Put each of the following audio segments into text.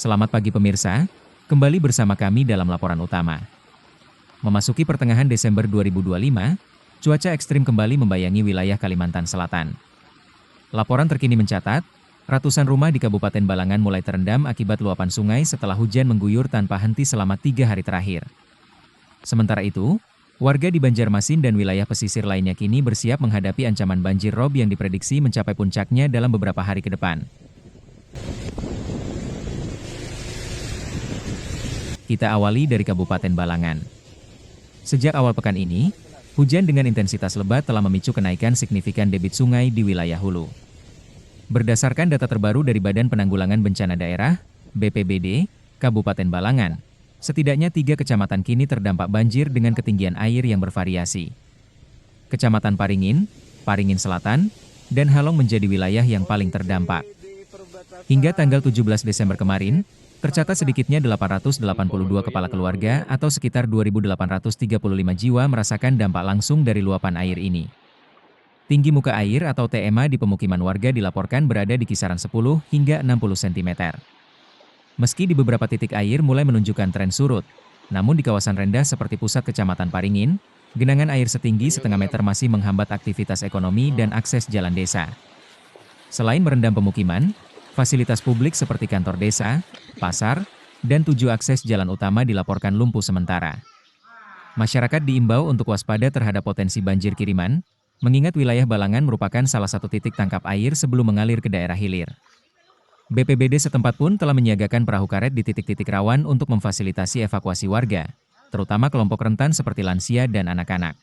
Selamat pagi pemirsa, kembali bersama kami dalam laporan utama. Memasuki pertengahan Desember 2025, cuaca ekstrim kembali membayangi wilayah Kalimantan Selatan. Laporan terkini mencatat, ratusan rumah di Kabupaten Balangan mulai terendam akibat luapan sungai setelah hujan mengguyur tanpa henti selama 3 hari terakhir. Sementara itu, warga di Banjarmasin dan wilayah pesisir lainnya kini bersiap menghadapi ancaman banjir rob yang diprediksi mencapai puncaknya dalam beberapa hari ke depan. Kita awali dari Kabupaten Balangan. Sejak awal pekan ini, hujan dengan intensitas lebat telah memicu kenaikan signifikan debit sungai di wilayah hulu. Berdasarkan data terbaru dari Badan Penanggulangan Bencana Daerah, BPBD, Kabupaten Balangan, setidaknya 3 kecamatan kini terdampak banjir dengan ketinggian air yang bervariasi. Kecamatan Paringin, Paringin Selatan, dan Halong menjadi wilayah yang paling terdampak. Hingga tanggal 17 Desember kemarin, tercatat sedikitnya 882 kepala keluarga atau sekitar 2.835 jiwa merasakan dampak langsung dari luapan air ini. Tinggi muka air atau TMA di pemukiman warga dilaporkan berada di kisaran 10 hingga 60 cm. Meski di beberapa titik air mulai menunjukkan tren surut, namun di kawasan rendah seperti pusat Kecamatan Paringin, genangan air setinggi setengah meter masih menghambat aktivitas ekonomi dan akses jalan desa. Selain merendam pemukiman, fasilitas publik seperti kantor desa, pasar, dan 7 akses jalan utama dilaporkan lumpuh sementara. Masyarakat diimbau untuk waspada terhadap potensi banjir kiriman, mengingat wilayah Balangan merupakan salah satu titik tangkap air sebelum mengalir ke daerah hilir. BPBD setempat pun telah menyiagakan perahu karet di titik-titik rawan untuk memfasilitasi evakuasi warga, terutama kelompok rentan seperti lansia dan anak-anak.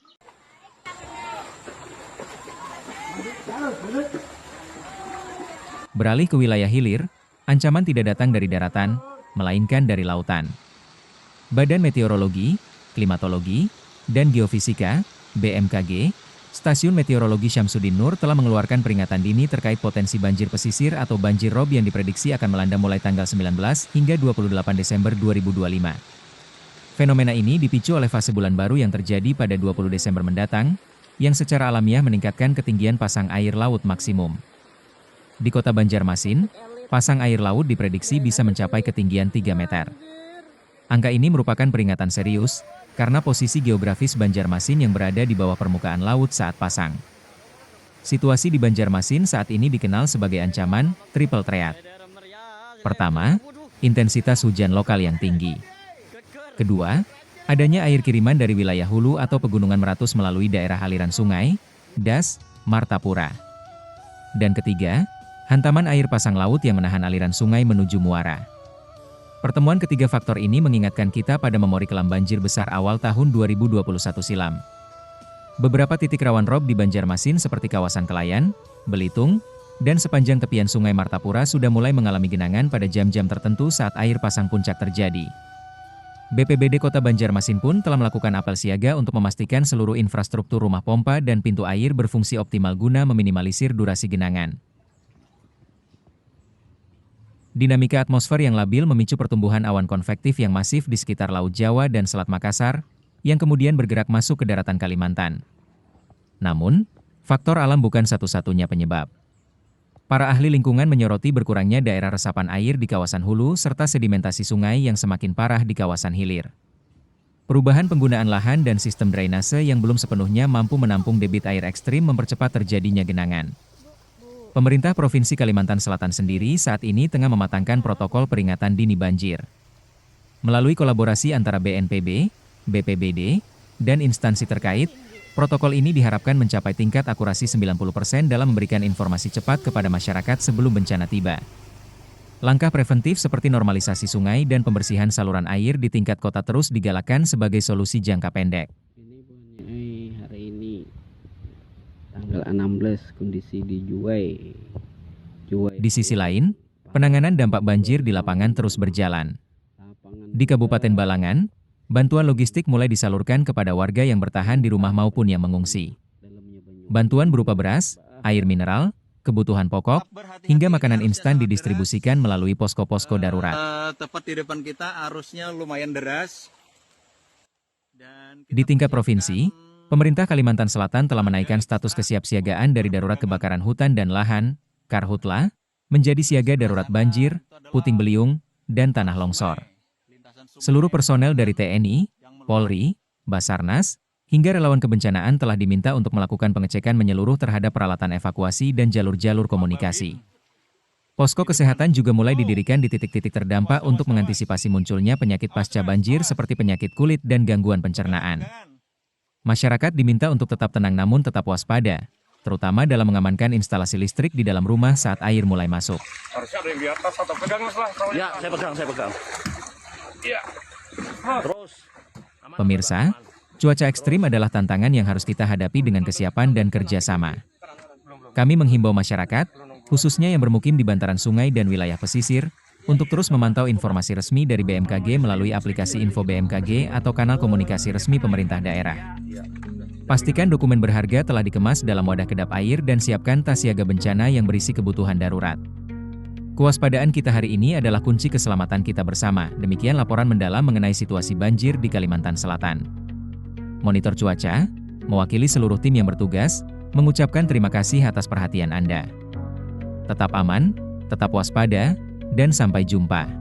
Beralih ke wilayah hilir, ancaman tidak datang dari daratan, melainkan dari lautan. Badan Meteorologi, Klimatologi, dan Geofisika, BMKG, Stasiun Meteorologi Syamsuddin Nur telah mengeluarkan peringatan dini terkait potensi banjir pesisir atau banjir rob yang diprediksi akan melanda mulai tanggal 19 hingga 28 Desember 2025. Fenomena ini dipicu oleh fase bulan baru yang terjadi pada 20 Desember mendatang, yang secara alamiah meningkatkan ketinggian pasang air laut maksimum. Di kota Banjarmasin, pasang air laut diprediksi bisa mencapai ketinggian 3 meter. Angka ini merupakan peringatan serius, karena posisi geografis Banjarmasin yang berada di bawah permukaan laut saat pasang. Situasi di Banjarmasin saat ini dikenal sebagai ancaman triple threat. Pertama, intensitas hujan lokal yang tinggi. Kedua, adanya air kiriman dari wilayah hulu atau pegunungan meratus melalui daerah aliran sungai, das, Martapura. Dan ketiga, hantaman air pasang laut yang menahan aliran sungai menuju muara. Pertemuan ketiga faktor ini mengingatkan kita pada memori kelam banjir besar awal tahun 2021 silam. Beberapa titik rawan rob di Banjarmasin seperti kawasan Kelayan, Belitung, dan sepanjang tepian sungai Martapura sudah mulai mengalami genangan pada jam-jam tertentu saat air pasang puncak terjadi. BPBD Kota Banjarmasin pun telah melakukan apel siaga untuk memastikan seluruh infrastruktur rumah pompa dan pintu air berfungsi optimal guna meminimalisir durasi genangan. Dinamika atmosfer yang labil memicu pertumbuhan awan konvektif yang masif di sekitar Laut Jawa dan Selat Makassar, yang kemudian bergerak masuk ke daratan Kalimantan. Namun, faktor alam bukan satu-satunya penyebab. Para ahli lingkungan menyoroti berkurangnya daerah resapan air di kawasan hulu serta sedimentasi sungai yang semakin parah di kawasan hilir. Perubahan penggunaan lahan dan sistem drainase yang belum sepenuhnya mampu menampung debit air ekstrim mempercepat terjadinya genangan. Pemerintah Provinsi Kalimantan Selatan sendiri saat ini tengah mematangkan protokol peringatan dini banjir. Melalui kolaborasi antara BNPB, BPBD, dan instansi terkait, protokol ini diharapkan mencapai tingkat akurasi 90% dalam memberikan informasi cepat kepada masyarakat sebelum bencana tiba. Langkah preventif seperti normalisasi sungai dan pembersihan saluran air di tingkat kota terus digalakkan sebagai solusi jangka pendek. Hari ini tanggal 16 kondisi di Juwai. Di sisi lain, penanganan dampak banjir di lapangan terus berjalan. Di Kabupaten Balangan, bantuan logistik mulai disalurkan kepada warga yang bertahan di rumah maupun yang mengungsi. Bantuan berupa beras, air mineral, kebutuhan pokok, hingga makanan instan didistribusikan melalui posko-posko darurat. Tepat di depan kita arusnya lumayan deras. Di tingkat provinsi, pemerintah Kalimantan Selatan telah menaikkan status kesiapsiagaan dari darurat kebakaran hutan dan lahan, Karhutla, menjadi siaga darurat banjir, puting beliung, dan tanah longsor. Seluruh personel dari TNI, Polri, Basarnas, hingga relawan kebencanaan telah diminta untuk melakukan pengecekan menyeluruh terhadap peralatan evakuasi dan jalur-jalur komunikasi. Posko kesehatan juga mulai didirikan di titik-titik terdampak untuk mengantisipasi munculnya penyakit pasca banjir seperti penyakit kulit dan gangguan pencernaan. Masyarakat diminta untuk tetap tenang namun tetap waspada, terutama dalam mengamankan instalasi listrik di dalam rumah saat air mulai masuk. Harusnya ada yang di atas atau pegang mas lah. Ya, saya pegang. Iya. Terus. Pemirsa, cuaca ekstrim adalah tantangan yang harus kita hadapi dengan kesiapan dan kerjasama. Kami menghimbau masyarakat, khususnya yang bermukim di bantaran sungai dan wilayah pesisir, untuk terus memantau informasi resmi dari BMKG melalui aplikasi Info BMKG atau kanal komunikasi resmi pemerintah daerah. Pastikan dokumen berharga telah dikemas dalam wadah kedap air dan siapkan tas siaga bencana yang berisi kebutuhan darurat. Kewaspadaan kita hari ini adalah kunci keselamatan kita bersama. Demikian laporan mendalam mengenai situasi banjir di Kalimantan Selatan. Monitor Cuaca, mewakili seluruh tim yang bertugas, mengucapkan terima kasih atas perhatian Anda. Tetap aman, tetap waspada, dan sampai jumpa.